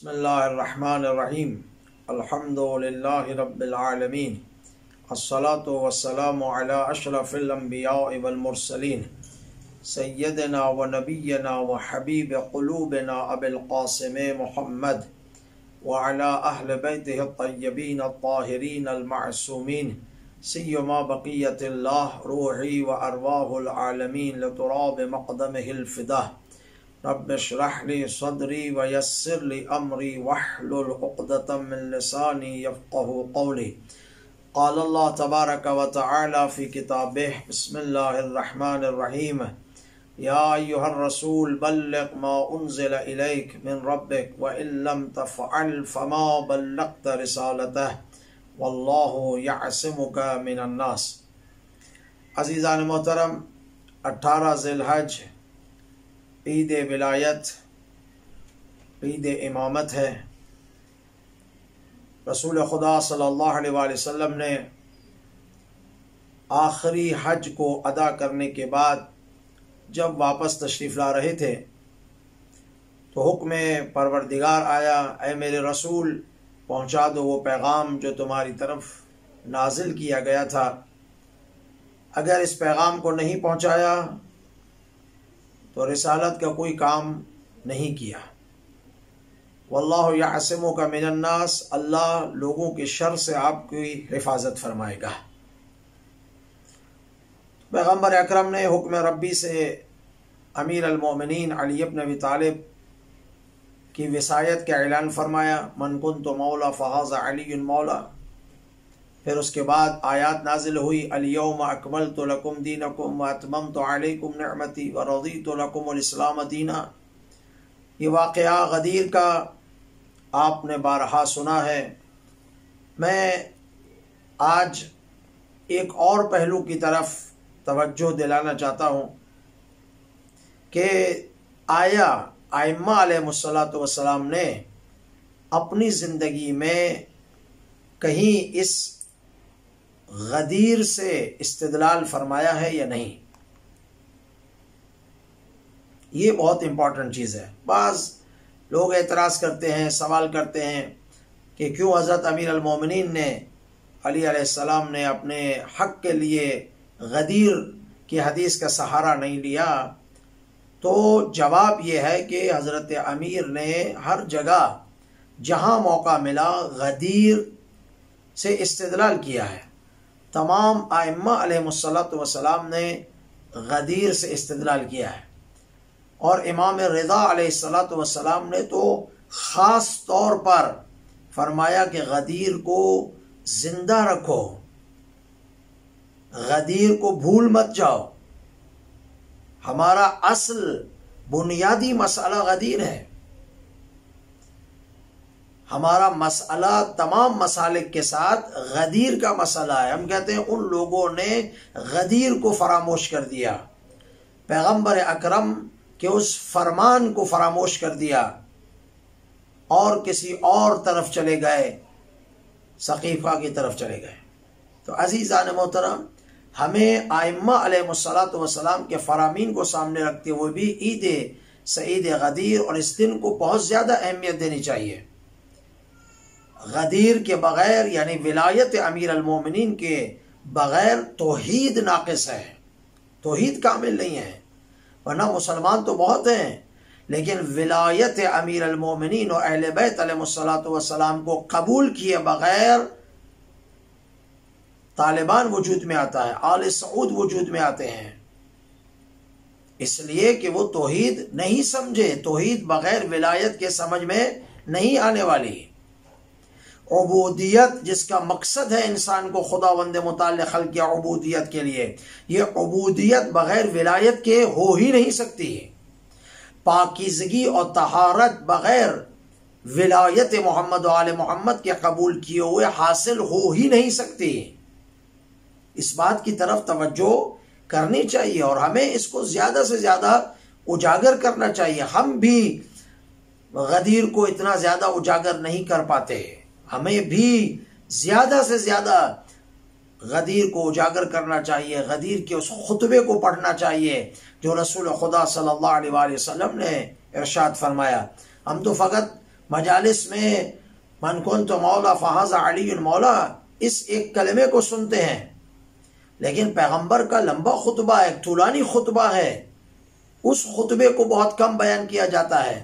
بسم اللہ الرحمن الرحیم الحمد للہ رب العالمین الصلاة والسلام علی اشرف الانبیاء والمرسلین سیدنا و نبینا و حبیب قلوبنا ابی القاسم محمد وعلی اہل بیتہ الطیبین الطاہرین المعصومین سیما بقیت اللہ روحی و ارواح العالمین لتراب مقدمہ الفداء رب اشرح لي صدري ويسر لي أمري واحلل عقدة من لساني يفقهوا قولي قال الله تبارك وتعالى في كتابه بسم الله الرحمن الرحيم يا أيها الرسول بلغ ما أنزل إليك من ربك وإن لم تفعل فما بلغت رسالته والله يعصمك من الناس۔ عزیزان محترم، 18 ذی الحج عید ولایت، عید امامت ہے۔ رسول خدا صلی اللہ علیہ وآلہ وسلم نے آخری حج کو ادا کرنے کے بعد جب واپس تشریف لا رہے تھے تو حکم پروردگار آیا، اے میرے رسول پہنچا دو وہ پیغام جو تمہاری طرف نازل کیا گیا تھا۔ اگر اس پیغام کو نہیں پہنچایا تو رسالت کا کوئی کام نہیں کیا۔ واللہ یعصمک من الناس، اللہ لوگوں کے شر سے آپ کی حفاظت فرمائے گا۔ پیغمبر اکرم نے حکم ربی سے امیر المومنین علی بن ابی طالب کی وصایت کا اعلان فرمایا، من کنت مولا فہذا علی مولا۔ پھر اس کے بعد آیات نازل ہوئی، الیوم اکملت لکم دینکم واتممت علیکم نعمتی ورضیت لکم الاسلام دینا۔ یہ واقعہ غدیر کا آپ نے بارہا سنا ہے۔ میں آج ایک اور پہلو کی طرف توجہ دلانا چاہتا ہوں کہ آیا ائمہ علیہ السلام نے اپنی زندگی میں کہیں اس غدیر سے استدلال فرمایا ہے یا نہیں؟ یہ بہت امپورٹنٹ چیز ہے۔ بعض لوگ اعتراض کرتے ہیں، سوال کرتے ہیں کہ کیوں حضرت امیر المومنین نے علی علیہ السلام نے اپنے حق کے لیے غدیر کی حدیث کا سہارا نہیں لیا؟ تو جواب یہ ہے کہ حضرت امیر نے ہر جگہ جہاں موقع ملا غدیر سے استدلال کیا ہے۔ تمام ائمہ علیہ السلام نے غدیر سے استدلال کیا ہے، اور امام رضا علیہ السلام نے تو خاص طور پر فرمایا کہ غدیر کو زندہ رکھو، غدیر کو بھول مت جاؤ۔ ہمارا اصل بنیادی مسئلہ غدیر ہے۔ ہمارا مسئلہ تمام مسالک کے ساتھ غدیر کا مسئلہ ہے۔ ہم کہتے ہیں ان لوگوں نے غدیر کو فراموش کر دیا، پیغمبر اکرم کے اس فرمان کو فراموش کر دیا اور کسی اور طرف چلے گئے، سقیفہ کی طرف چلے گئے۔ تو عزیزان محترم، ہمیں ائمہ علیہ السلام کے فرامین کو سامنے رکھتے ہوئے بھی عید سعید غدیر اور اس دن کو بہت زیادہ اہمیت دینی چاہیے۔ غدیر کے بغیر یعنی ولایت امیر المومنین کے بغیر توحید ناقص ہے، توحید کامل نہیں ہے۔ ورنہ مسلمان تو بہت ہیں، لیکن ولایت امیر المومنین اور اہل بیت علیہ السلام کو قبول کیے بغیر طالبان وجود میں آتا ہے، آل سعود وجود میں آتے ہیں، اس لیے کہ وہ توحید نہیں سمجھے۔ توحید بغیر ولایت کے سمجھ میں نہیں آنے والی۔ عبودیت جس کا مقصد ہے انسان کو خداوند متعال خلق کیا عبودیت کے لیے، یہ عبودیت بغیر ولایت کے ہو ہی نہیں سکتی۔ پاکیزگی اور طہارت بغیر ولایت محمد و آل محمد کے قبول کیے ہوئے حاصل ہو ہی نہیں سکتی۔ اس بات کی طرف توجہ کرنی چاہیے اور ہمیں اس کو زیادہ سے زیادہ اجاگر کرنا چاہیے۔ ہم بھی غدیر کو اتنا زیادہ اجاگر نہیں کر پاتے، ہمیں بھی زیادہ سے زیادہ غدیر کو اجاگر کرنا چاہیے، غدیر کے اس خطبے کو پڑھنا چاہیے جو رسول خدا صلی اللہ علیہ وآلہ وسلم نے ارشاد فرمایا۔ ہم تو فقط مجالس میں من کنت مولا فہذا علی مولا اس ایک کلمے کو سنتے ہیں، لیکن پیغمبر کا لمبا خطبہ ہے، ایک طولانی خطبہ ہے، اس خطبے کو بہت کم بیان کیا جاتا ہے۔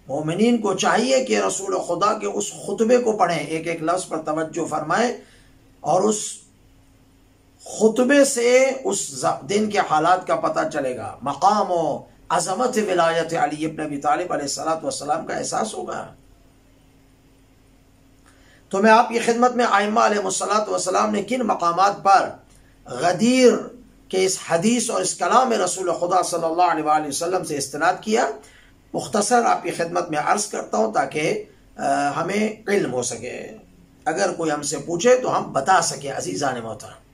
مومنین کو چاہیے کہ رسول خدا کے اس خطبے کو پڑھیں، ایک ایک لفظ پر توجہ فرمائیں، اور اس خطبے سے اس دن کے حالات کا پتہ چلے گا، مقام و عظمت ولایت علی ابن ابی طالب علیہ السلام کا احساس ہوگا۔ تو میں آپ کی خدمت میں ائمہ علیہ السلام نے کن مقامات پر غدیر کے اس حدیث اور اس کلام رسول خدا صلی اللہ علیہ وآلہ وسلم سے استناد کیا، مختصر آپ کی خدمت میں عرض کرتا ہوں تاکہ ہمیں علم ہو سکے، اگر کوئی ہم سے پوچھے تو ہم بتا سکیں۔ عزیزان محترم،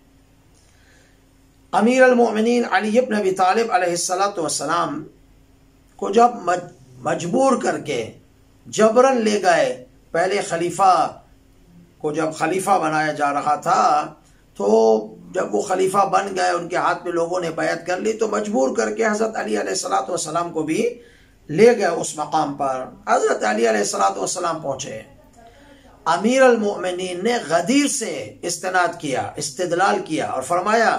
امیر المؤمنین علی ابن ابی طالب علیہ السلام کو جب مجبور کر کے جبرن لے گئے، پہلے خلیفہ کو جب خلیفہ بنایا جا رہا تھا تو جب وہ خلیفہ بن گئے، ان کے ہاتھ میں لوگوں نے بیعت کر لی، تو مجبور کر کے حضرت علی علیہ السلام کو بھی لے گئے اس مقام پر۔ حضرت علی علیہ السلام پہنچے، امیر المؤمنین نے غدیر سے استناد کیا، استدلال کیا اور فرمایا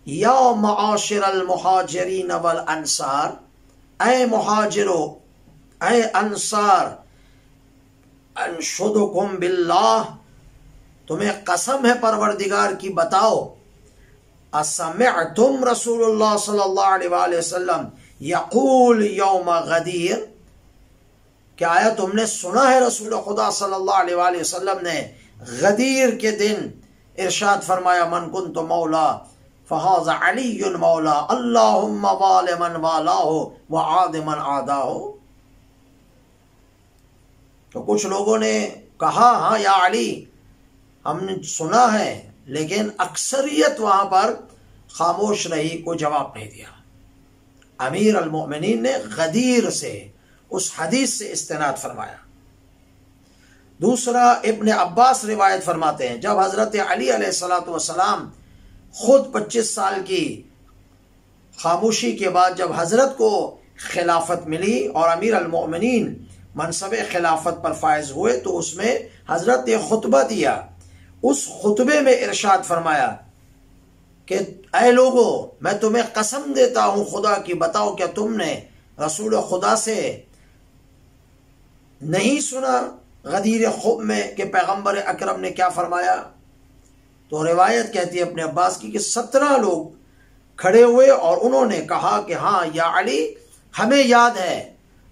یا معاشر المہاجرین والانصار، اے مہاجرو، اے انصار، انشدکم باللہ، تمہیں قسم ہے پروردگار کی، بتاؤ اسمعتم رسول اللہ صلی اللہ علیہ وآلہ وسلم یقول یوم غدیر، کہ آیا تم نے سنا ہے رسول خدا صلی اللہ علیہ وآلہ وسلم نے غدیر کے دن ارشاد فرمایا من کنت مولا فہذا علی مولا اللہم وال من والاہ وعاد من عاداہ۔ تو کچھ لوگوں نے کہا ہاں یا علی، ہم نے سنا ہے، لیکن اکثریت وہاں پر خاموش رہی، کوئی جواب نہیں دیا۔ امیر المؤمنین نے غدیر سے اس حدیث سے استناد فرمایا۔ دوسرا، ابن عباس روایت فرماتے ہیں جب حضرت علی علیہ السلام خود 25 سال کی خاموشی کے بعد جب حضرت کو خلافت ملی اور امیر المؤمنین منصب خلافت پر فائز ہوئے، تو اس میں حضرت نے خطبہ دیا، اس خطبے میں ارشاد فرمایا کہ اے لوگو، میں تمہیں قسم دیتا ہوں خدا کی، بتاؤ کیا تم نے رسول خدا سے نہیں سنا غدیر خوب میں کہ پیغمبر اکرم نے کیا فرمایا؟ تو روایت کہتی ہے اپنے عباس کی کہ 17 لوگ کھڑے ہوئے اور انہوں نے کہا کہ ہاں یا علی، ہمیں یاد ہے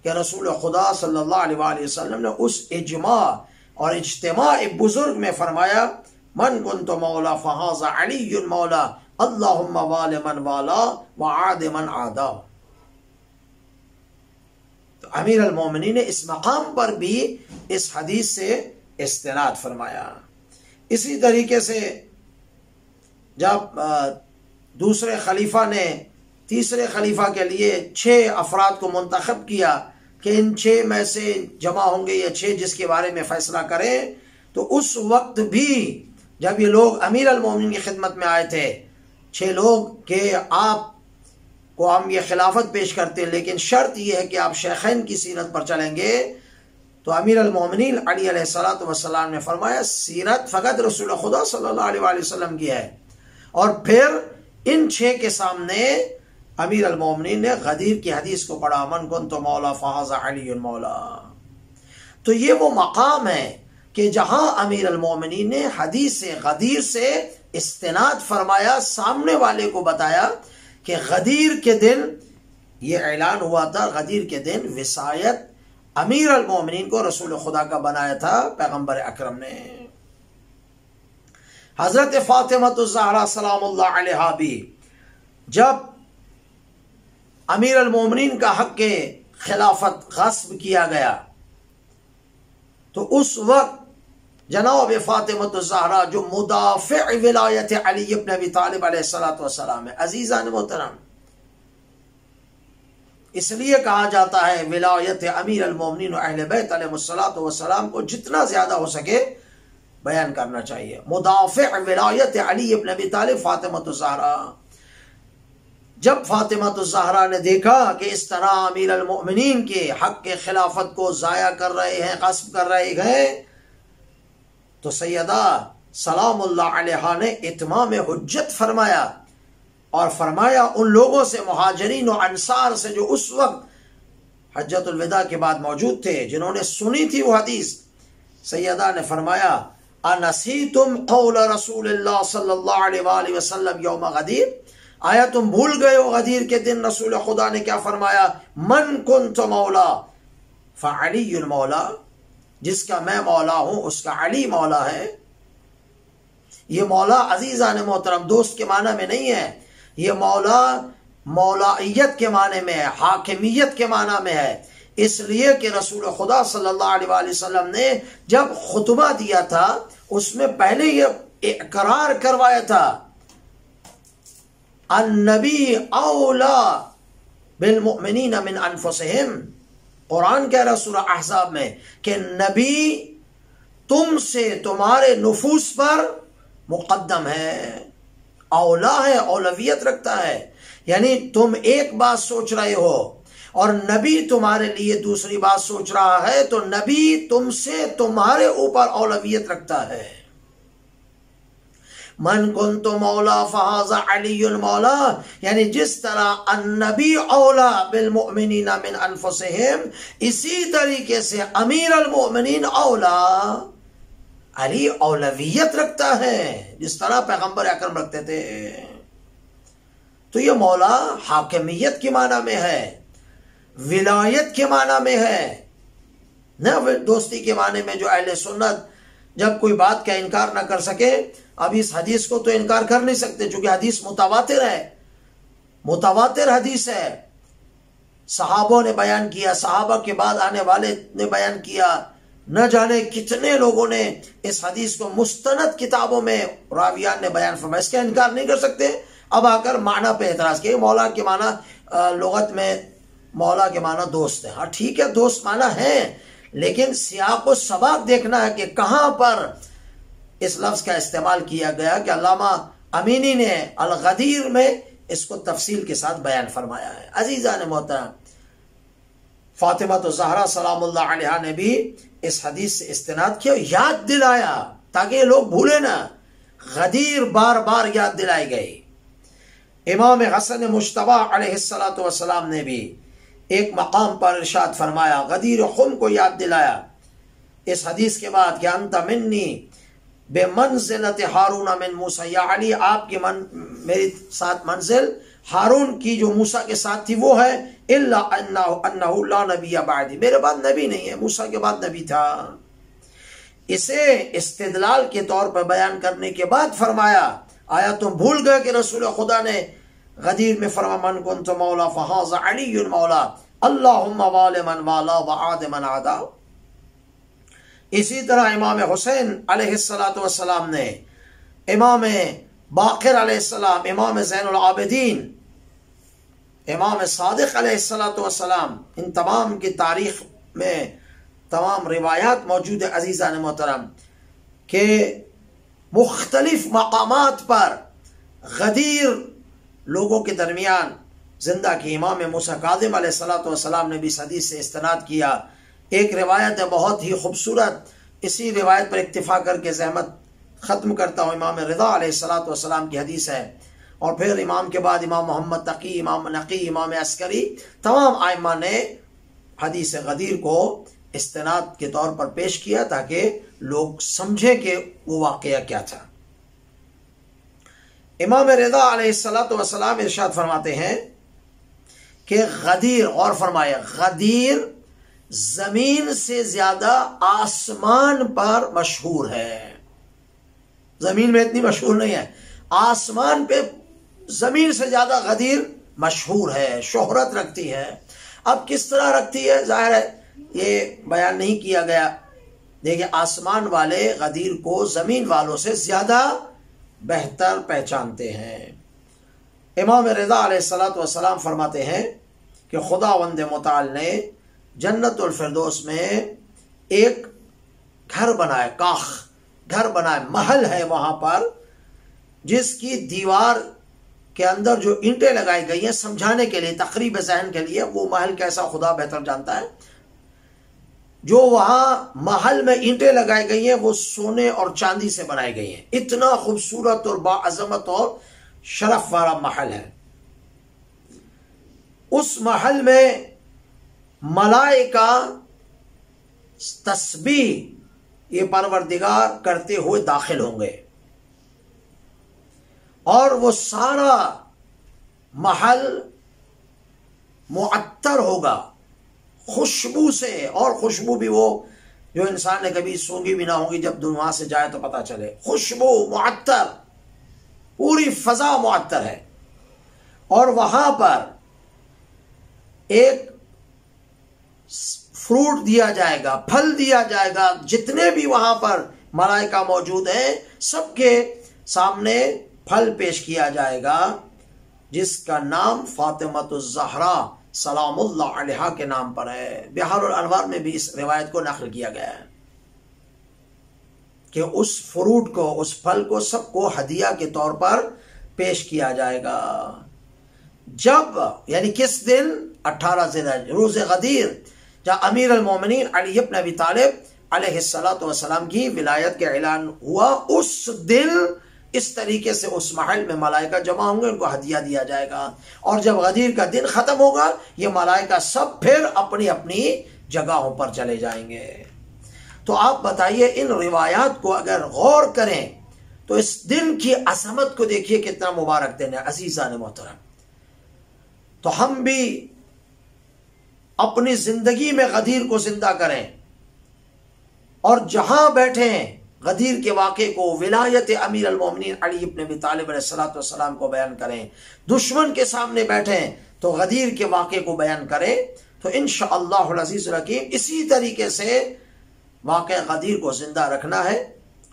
کہ رسول خدا صلی اللہ علیہ وآلہ وسلم نے اس اجماع اور اجتماع بزرگ میں فرمایا من کنت مولا فہذا علی مولا اللہم وال من والا وعاد من عادا۔ تو امیر المومنین نے اس مقام پر بھی اس حدیث سے استناد فرمایا۔ اسی طریقے سے جب دوسرے خلیفہ نے تیسرے خلیفہ کے لیے 6 افراد کو منتخب کیا کہ ان 6 میں سے جمع ہوں گے یا 6 جس کے بارے میں فیصلہ کریں، تو اس وقت بھی جب یہ لوگ امیر المومنین کی خدمت میں آئے تھے 6 لوگ کہ آپ کو ہم یہ خلافت پیش کرتے ہیں، لیکن شرط یہ ہے کہ آپ شیخین کی سیرت پر چلیں گے، تو امیر المومنین علی علیہ السلام نے فرمایا سیرت فقط رسول خدا صلی اللہ علیہ وآلہ وسلم کی ہے، اور پھر ان 6 کے سامنے امیر المومنین نے غدیر کی حدیث کو پڑھا من کنت مولا فہذا علی مولا۔ تو یہ وہ مقام ہے کہ جہاں امیر المومنین نے حدیث غدیر سے استناد فرمایا، سامنے والے کو بتایا کہ غدیر کے دن یہ اعلان ہوا تھا، غدیر کے دن وصایت امیر المومنین کو رسول خدا کا بنایا تھا پیغمبر اکرم نے۔ حضرت فاطمہ الزہرا سلام اللہ علیہا بھی جب امیر المومنین کا حق کے خلافت غصب کیا گیا، تو اس وقت جناب فاطمہ الزہرا جو مدافع ولایت علی ابن ابی طالب علیہ السلام ہے، عزیزان محترم، اس لیے کہا جاتا ہے ولایت امیر المومنین و اہل بیت علیہ السلام کو جتنا زیادہ ہو سکے بیان کرنا چاہیے۔ مدافع ولایت علی ابن ابی طالب فاطمہ الزہرا، جب فاطمہ الزہرا نے دیکھا کہ اس طرح امیر المؤمنین کے حق کے خلافت کو ضائع کر رہے ہیں، غصب کر رہے ہیں، تو سیدہ سلام اللہ علیہا نے اتمام حجت فرمایا، اور فرمایا ان لوگوں سے، مہاجرین و انصار سے، جو اس وقت حجۃ الوداع کے بعد موجود تھے، جنہوں نے سنی تھی وہ حدیث، سیدہ نے فرمایا انسیتم قول رسول اللہ صلی اللہ علیہ وآلہ وسلم یوم غدیر، آیا تم بھول گئے ہو غدیر کے دن رسول خدا نے کیا فرمایا؟ من کنت مولا فعلی المولا، جس کا میں مولا ہوں اس کا علی مولا ہے۔ یہ مولا عزیزان محترم دوست کے معنی میں نہیں ہے، یہ مولا مولائیت کے معنی میں ہے، حاکمیت کے معنی میں ہے، اس لیے کہ رسول خدا صلی اللہ علیہ وآلہ وسلم نے جب خطبہ دیا تھا اس میں پہلے یہ اقرار کروایا تھا، النبی اولا بالمؤمنین من انفسہم، قرآن کہہ رہا سورہ احزاب میں کہ نبی تم سے تمہارے نفوس پر مقدم ہے، اولا ہے، اولویت رکھتا ہے، یعنی تم ایک بات سوچ رہے ہو اور نبی تمہارے لیے دوسری بات سوچ رہا ہے، تو نبی تم سے تمہارے اوپر اولویت رکھتا ہے۔ من کنت مولا فہذا علی المولا، یعنی جس طرح النبی اولا بالمؤمنین من انفسہم، اسی طریقے سے امیر المؤمنین اولا، علی اولویت رکھتا ہے جس طرح پیغمبر اکرم رکھتے تھے۔ تو یہ مولا حاکمیت کے معنی میں ہے، ولایت کے معنی میں ہے، نہ دوستی کے معنی میں۔ جو اہل سنت جب کوئی بات کا انکار نہ کر سکے، اب اس حدیث کو تو انکار کر نہیں سکتے چونکہ حدیث متواتر ہے، متواتر حدیث ہے، صحابوں نے بیان کیا، صحابہ کے بعد آنے والے نے بیان کیا، نہ جانے کتنے لوگوں نے اس حدیث کو مستند کتابوں میں راویان نے بیان فرمایا، اس کا انکار نہیں کر سکتے۔ اب آ کر معنی پہ اعتراض کیا، مولا کے معنی لغت میں مولا کے معنی دوست ہے، ہاں ٹھیک ہے دوست معنی ہے، لیکن سیاق و سباق دیکھنا ہے کہ کہاں پر اس لفظ کا استعمال کیا گیا، کہ علامہ امینی نے الغدیر میں اس کو تفصیل کے ساتھ بیان فرمایا ہے۔ عزیزان محترم، فاطمہ الزہرا سلام اللہ علیہا نے بھی اس حدیث سے استناد کیا، یاد دلایا تاکہ یہ لوگ بھولے نہ، غدیر بار بار یاد دلائی گئی۔ امام حسن مجتبی علیہ السلام نے بھی ایک مقام پر ارشاد فرمایا، غدیر خم کو یاد دلایا اس حدیث کے بعد کہ انت منی بے منزلت ہارون من موسیٰ، یا علی آپ کی میری ساتھ منزل ہارون کی جو موسیٰ کے ساتھ تھی وہ ہے، الا انہ لا نبی بعدی، میرے بعد نبی نہیں ہے، موسیٰ کے بعد نبی تھا۔ اسے استدلال کے طور پر بیان کرنے کے بعد فرمایا، آیا تم بھول گئے کہ رسول خدا نے غدیر میں فرمایا من کنت مولا فہذا علی مولا، اللہم وال من والا وعاد من عادا۔ اسی طرح امام حسین علیہ السلام نے، امام باقر علیہ السلام، امام زین العابدین، امام صادق علیہ السلام، ان تمام کی تاریخ میں تمام روایات موجود ہے عزیزان محترم، کہ مختلف مقامات پر غدیر لوگوں کے درمیان زندہ کی۔ امام موسیٰ کاظم علیہ السلام نے بھی اس حدیث سے استناد کیا۔ ایک روایت ہے بہت ہی خوبصورت، اسی روایت پر اکتفا کر کے زحمت ختم کرتا ہوں، امام رضا علیہ السلام کی حدیث ہے، اور پھر امام کے بعد امام محمد تقی، امام نقی، امام عسکری، تمام ائمہ نے حدیث غدیر کو استناد کے طور پر پیش کیا تاکہ لوگ سمجھیں کہ وہ واقعہ کیا تھا۔ امام رضا علیہ السلام ارشاد فرماتے ہیں کہ غدیر، غور فرمائے، غدیر زمین سے زیادہ آسمان پر مشہور ہے، زمین میں اتنی مشہور نہیں ہے، آسمان پہ زمین سے زیادہ غدیر مشہور ہے، شہرت رکھتی ہے۔ اب کس طرح رکھتی ہے ظاہر ہے یہ بیان نہیں کیا گیا، دیکھیں آسمان والے غدیر کو زمین والوں سے زیادہ بہتر پہچانتے ہیں۔ امام رضا علیہ السلام فرماتے ہیں کہ خداوند متعال نے جنت الفردوس میں ایک گھر بنائے، کاخ گھر بنائے، محل ہے وہاں پر، جس کی دیوار کے اندر جو اینٹیں لگائی گئی ہیں سمجھانے کے لیے، تقریب ذہن کے لیے، وہ محل کیسا خدا بہتر جانتا ہے. جو وہاں محل میں اینٹیں لگائی گئی ہیں وہ سونے اور چاندی سے بنائی گئی ہیں. اتنا خوبصورت اور باعظمت اور شرف والا محل ہے. اس محل میں ملائکہ تسبیح یہ پروردگار کرتے ہوئے داخل ہوں گے، اور وہ سارا محل معطر ہوگا خوشبو سے، اور خوشبو بھی وہ جو انسان نے کبھی سونگی بھی نہ ہوگی، جب وہاں سے جائے تو پتا چلے. خوشبو معطر، پوری فضا معطر ہے. اور وہاں پر ایک فروٹ دیا جائے گا، پھل دیا جائے گا. جتنے بھی وہاں پر ملائکہ موجود ہیں سب کے سامنے پھل پیش کیا جائے گا، جس کا نام فاطمۃ الزہرا سلام اللہ علیہا کے نام پر ہے. بحار الانوار میں بھی اس روایت کو نقل کیا گیا ہے کہ اس فروٹ کو، اس پھل کو سب کو ہدیہ کے طور پر پیش کیا جائے گا. جب یعنی کس دن؟ 18 ذی الحجہ، روز غدیر، جہاں امیر المومنین علی ابن ابی طالب علیہ السلام کی ولایت کا اعلان ہوا، اس دن اس طریقے سے اس محل میں ملائکہ جمع ہوں گے، ان کو ہدیہ دیا جائے گا. اور جب غدیر کا دن ختم ہوگا یہ ملائکہ سب پھر اپنی اپنی جگہوں پر چلے جائیں گے. تو آپ بتائیے، ان روایات کو اگر غور کریں تو اس دن کی عظمت کو دیکھیے، کتنا مبارک دن ہے. عزیزان محترم، تو ہم بھی اپنی زندگی میں غدیر کو زندہ کریں، اور جہاں بیٹھیں غدیر کے واقعے کو، ولایت امیر المومنین علی ابن ابی طالب علیہ السلام کو بیان کریں. دشمن کے سامنے بیٹھیں تو غدیر کے واقعے کو بیان کریں. تو انشاءاللہ العزیز الحکیم اسی طریقے سے واقعہ غدیر کو زندہ رکھنا ہے،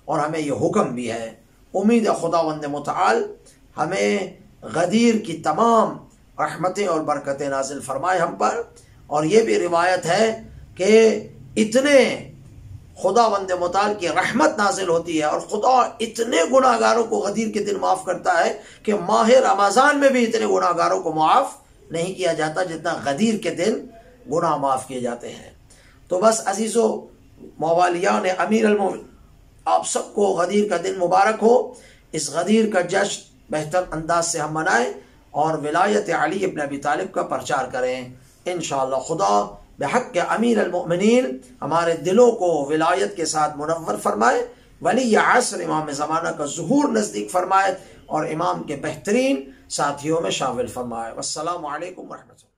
اور ہمیں یہ حکم بھی ہے. امید خداوند متعال ہمیں غدیر کی تمام رحمتیں اور برکتیں نازل فرمائے ہم پر. اور یہ بھی روایت ہے کہ اتنے خداوند متعال کی رحمت نازل ہوتی ہے، اور خدا اتنے گناہگاروں کو غدیر کے دن معاف کرتا ہے کہ ماہ رمضان میں بھی اتنے گناہگاروں کو معاف نہیں کیا جاتا جتنا غدیر کے دن گناہ معاف کیے جاتے ہیں. تو بس عزیزو موالیان امیر المومنین، آپ سب کو غدیر کا دن مبارک ہو. اس غدیر کا جشن بہتر انداز سے ہم منائیں اور ولایت علی ابن ابی طالب کا پرچار کریں. انشاءاللہ خدا بحق امیر المؤمنین ہمارے دلوں کو ولایت کے ساتھ منور فرمائے، ولی عصر امام زمانہ کا ظہور نزدیک فرمائے، اور امام کے بہترین ساتھیوں میں شامل فرمائے. والسلام علیکم ورحمۃ اللہ.